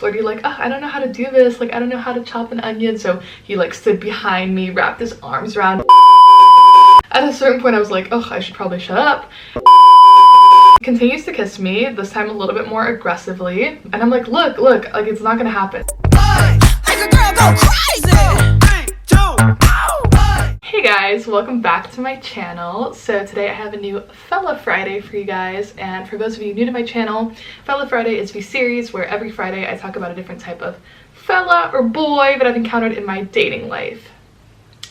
flirty, like, oh, I don't know how to do this, like I don't know how to chop an onion. So he like stood behind me, wrapped his arms around me. At a certain point I was like, oh, I should probably shut up. Continues to kiss me, this time a little bit more aggressively, and I'm like, look, like it's not gonna happen. Hey guys, welcome back to my channel. So today I have a new Fella Friday for you guys, and for those of you new to my channel, Fella Friday is the series where every Friday I talk about a different type of fella or boy that I've encountered in my dating life.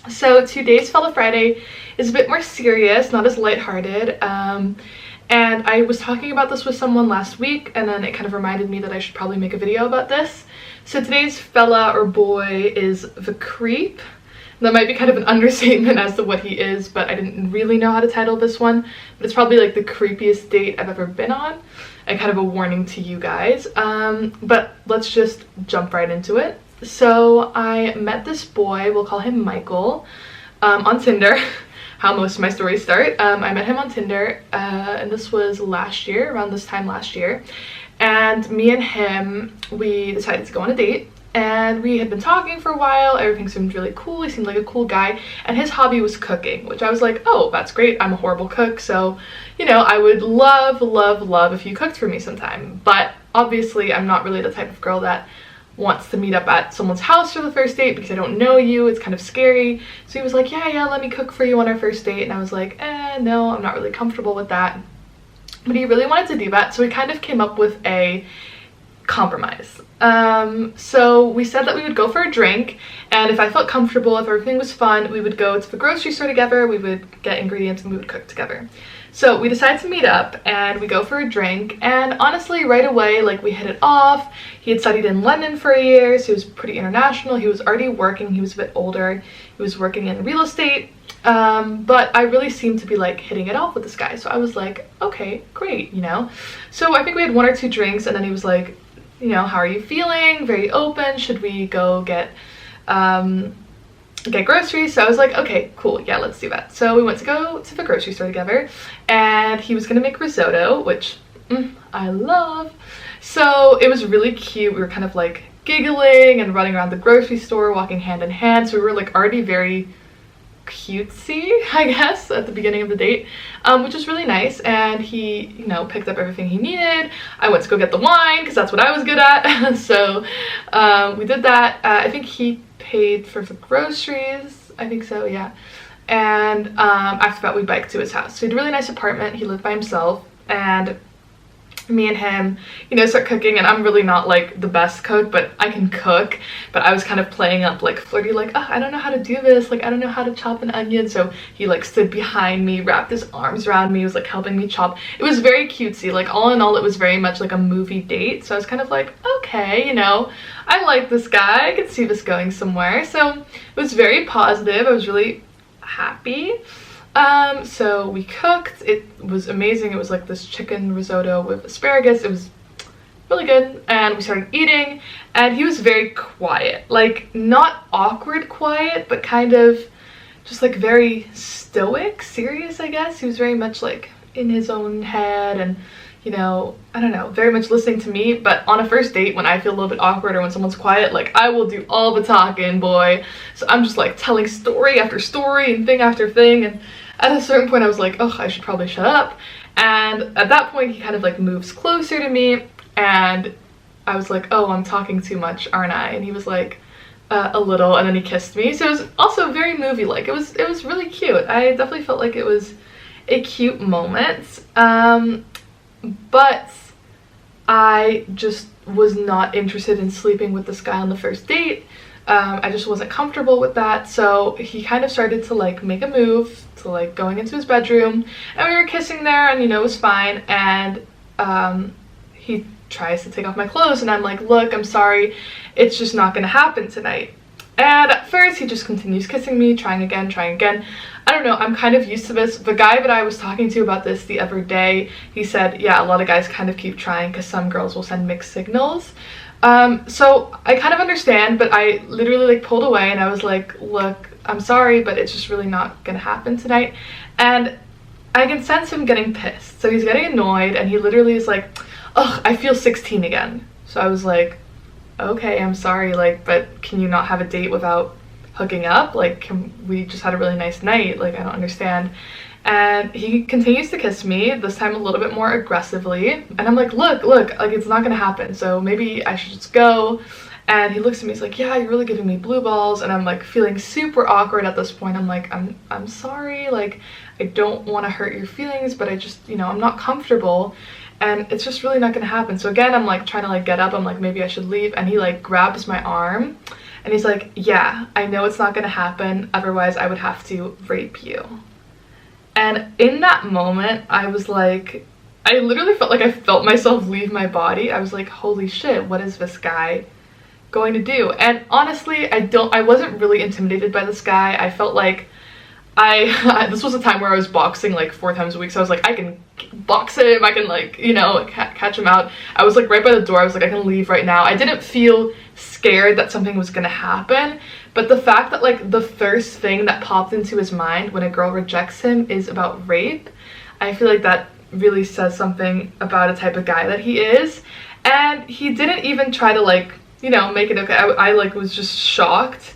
So today's Fella Friday is a bit more serious, not as lighthearted, and I was talking about this with someone last week, and then it kind of reminded me that I should probably make a video about this. So today's fella or boy is the creep. That might be kind of an understatement as to what he is, but I didn't really know how to title this one. But it's probably like the creepiest date I've ever been on, and kind of a warning to you guys. But let's just jump right into it. So I met this boy, we'll call him Michael, on Tinder. How most of my stories start. I met him on Tinder, and this was last year, around this time last year. And me and him, we decided to go on a date. And we had been talking for a while, everything seemed really cool, he seemed like a cool guy, and his hobby was cooking, which I was like, oh, that's great, I'm a horrible cook, so, you know, I would love if you cooked for me sometime. But obviously I'm not really the type of girl that wants to meet up at someone's house for the first date because I don't know you, it's kind of scary. So he was like, yeah, let me cook for you on our first date, and I was like, no, I'm not really comfortable with that. But he really wanted to do that, so we kind of came up with a compromise. So we said that we would go for a drink, and if I felt comfortable, if everything was fun, we would go to the grocery store together, we would get ingredients, and we would cook together. So we decided to meet up, and we go for a drink, and honestly, right away, like, we hit it off. He had studied in London for a year, so he was pretty international. He was already working, he was a bit older, he was working in real estate, but I really seemed to be like hitting it off with this guy, so I was like, okay, great, you know. So I think we had one or two drinks, and then he was like, you know, how are you feeling? Very open. Should we go get groceries? So I was like, okay, cool, yeah, let's do that. So we went to go to the grocery store together, and he was gonna make risotto, which I love. So it was really cute. We were kind of like giggling and running around the grocery store, walking hand in hand. So we were like already very cutesy, I guess, at the beginning of the date, which was really nice. And he, you know, picked up everything he needed. I went to go get the wine because that's what I was good at. So we did that. I think he paid for the groceries, I think so, yeah. And after that we biked to his house. So he had a really nice apartment, he lived by himself, and me and him, you know, start cooking. And I'm really not like the best cook, but I can cook. But I was kind of playing up like flirty, like, oh, I don't know how to do this, like I don't know how to chop an onion. So he like stood behind me, wrapped his arms around me, was like helping me chop. It was very cutesy, like all in all it was very much like a movie date. So I was kind of like, okay, you know, I like this guy, I could see this going somewhere. So it was very positive, I was really happy. So we cooked, it was amazing. It was like this chicken risotto with asparagus. It was really good, and we started eating, and he was very quiet, like not awkward quiet, but kind of just like very stoic, serious, I guess. He was very much like in his own head, and, you know, I don't know, very much listening to me. But on a first date, when I feel a little bit awkward or when someone's quiet, like I will do all the talking, boy. So I'm just like telling story after story and thing after thing, and at a certain point I was like, oh, I should probably shut up. And at that point he kind of like moves closer to me, and I was like, oh, I'm talking too much, aren't I? And he was like, a little, and then he kissed me. So it was also very movie-like. It was really cute. I definitely felt like it was a cute moment. But I just was not interested in sleeping with this guy on the first date. I just wasn't comfortable with that. So he kind of started to like make a move to like going into his bedroom, and we were kissing there, and, you know, it was fine. And he tries to take off my clothes, and I'm like, look, I'm sorry, it's just not gonna happen tonight. And at first he just continues kissing me, trying again. I don't know, I'm kind of used to this. The guy that I was talking to about this the other day, he said, yeah, a lot of guys kind of keep trying because some girls will send mixed signals. So I kind of understand, but I literally like pulled away, and I was like, look, I'm sorry, but it's just really not gonna happen tonight. And I can sense him getting pissed. So he's getting annoyed, and he literally is like, ugh, I feel 16 again. So I was like, okay, I'm sorry, like, but can you not have a date without hooking up? Like, we just had a really nice night, like, I don't understand. And he continues to kiss me, this time a little bit more aggressively, and I'm like, look, like, it's not gonna happen, so maybe I should just go. And he looks at me, he's like, yeah, you're really giving me blue balls. And I'm like feeling super awkward at this point. I'm like, I'm sorry, like, I don't want to hurt your feelings, but I just, you know, I'm not comfortable, and it's just really not gonna happen. So again, I'm like trying to like get up, I'm like, maybe I should leave, and he like grabs my arm and he's like, yeah, I know it's not gonna happen, otherwise I would have to rape you. And in that moment, I was like, I literally felt like I felt myself leave my body. I was like, holy shit, what is this guy going to do? And honestly, I wasn't really intimidated by this guy. I felt like this was a time where I was boxing like 4 times a week, so I was like, I can box him, I can, like, you know, catch him out. I was like right by the door, I was like, I can leave right now. I didn't feel scared that something was gonna happen, but the fact that like the first thing that popped into his mind when a girl rejects him is about rape, I feel like that really says something about a type of guy that he is. And he didn't even try to, like, you know, make it okay. I like was just shocked,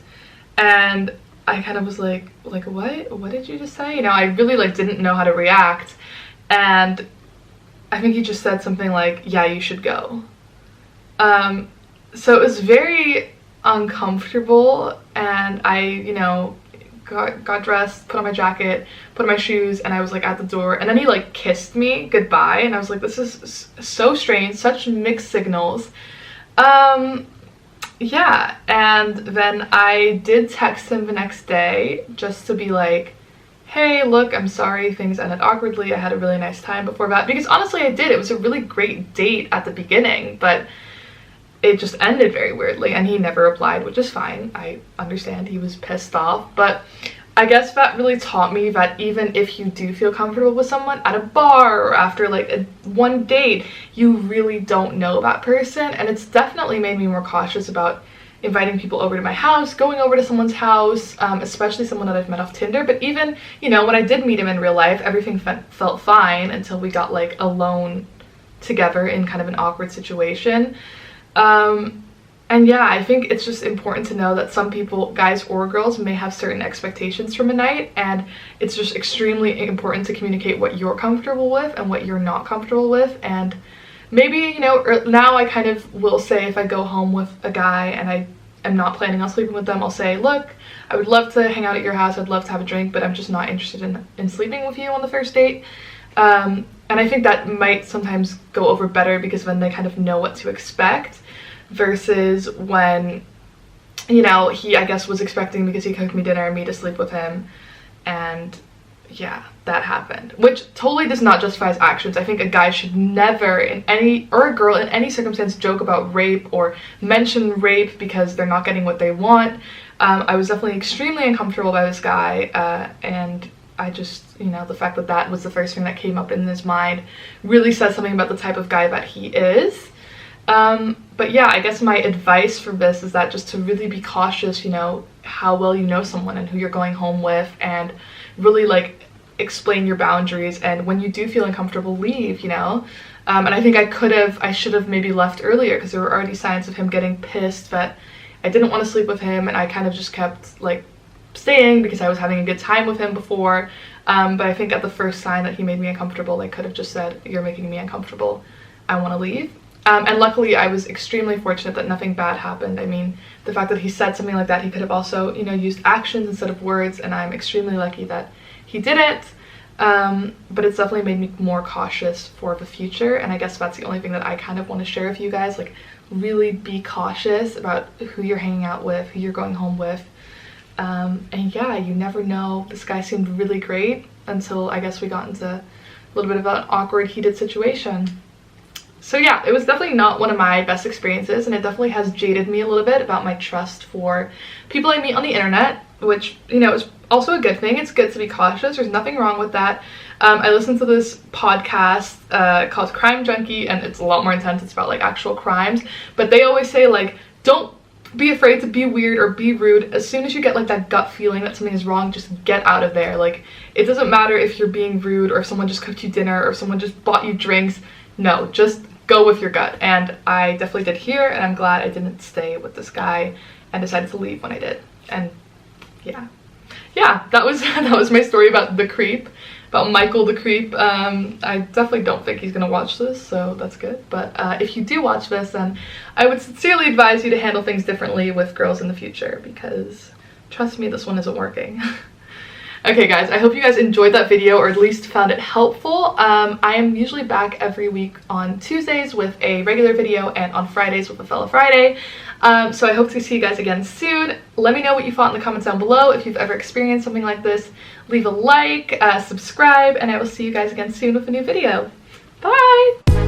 and I kind of was like what did you just say? You know, I really like didn't know how to react, and I think he just said something like, yeah, you should go. So it was very uncomfortable, and I, you know, got dressed, put on my jacket, put on my shoes, and I was like at the door, and then he like kissed me goodbye, and I was like, this is so strange, such mixed signals. Yeah, and then I did text him the next day just to be like, hey, look, I'm sorry things ended awkwardly, I had a really nice time before that, because honestly I did. It was a really great date at the beginning, but it just ended very weirdly, and he never replied, which is fine. I understand he was pissed off, but I guess that really taught me that even if you do feel comfortable with someone at a bar or after like one date, you really don't know that person. And it's definitely made me more cautious about inviting people over to my house, going over to someone's house, especially someone that I've met off Tinder. But even, you know, when I did meet him in real life, everything felt fine until we got like alone together in kind of an awkward situation. And yeah, I think it's just important to know that some people, guys or girls, may have certain expectations from a night, and it's just extremely important to communicate what you're comfortable with and what you're not comfortable with. And maybe, you know, now I kind of will say, if I go home with a guy and I am not planning on sleeping with them, I'll say, look, I would love to hang out at your house, I'd love to have a drink, but I'm just not interested in sleeping with you on the first date. And I think that might sometimes go over better, because then they kind of know what to expect, versus when, you know, he, I guess, was expecting, because he cooked me dinner, me to sleep with him, and yeah, that happened, which totally does not justify his actions. I think a guy should never, in any, or a girl in any circumstance, joke about rape or mention rape because they're not getting what they want. I was definitely extremely uncomfortable by this guy, and I just, you know, the fact that that was the first thing that came up in his mind really says something about the type of guy that he is. But yeah, I guess my advice for this is that just to really be cautious, you know, how well you know someone and who you're going home with, and really like explain your boundaries, and when you do feel uncomfortable, leave, you know. And I think I should have maybe left earlier, because there were already signs of him getting pissed that I didn't want to sleep with him, and I kind of just kept like staying because I was having a good time with him before. But I think at the first sign that he made me uncomfortable, I could have just said, you're making me uncomfortable, I want to leave. And luckily I was extremely fortunate that nothing bad happened. I mean, the fact that he said something like that, he could have also, you know, used actions instead of words, and I'm extremely lucky that he didn't. But it's definitely made me more cautious for the future, and I guess that's the only thing that I kind of want to share with you guys. Like, really be cautious about who you're hanging out with, who you're going home with. And yeah, you never know. This guy seemed really great until I guess we got into a little bit of an awkward, heated situation. So yeah, it was definitely not one of my best experiences, and it definitely has jaded me a little bit about my trust for people I meet on the internet, which, you know, is also a good thing. It's good to be cautious. There's nothing wrong with that. I listened to this podcast called Crime Junkie, and it's a lot more intense. It's about like actual crimes, but they always say, like, don't be afraid to be weird or be rude. As soon as you get like that gut feeling that something is wrong, just get out of there. Like, it doesn't matter if you're being rude, or if someone just cooked you dinner, or if someone just bought you drinks. No, just go with your gut, and I definitely did here, and I'm glad I didn't stay with this guy and decided to leave when I did. And yeah, that was that was my story about the creep, about Michael the creep. I definitely don't think he's gonna watch this, so that's good. But if you do watch this, then I would sincerely advise you to handle things differently with girls in the future, because trust me, this one isn't working. Okay guys, I hope you guys enjoyed that video, or at least found it helpful. I am usually back every week on Tuesdays with a regular video and on Fridays with a Fellow Friday. So I hope to see you guys again soon. Let me know what you thought in the comments down below. If you've ever experienced something like this, leave a like, subscribe, and I will see you guys again soon with a new video. Bye!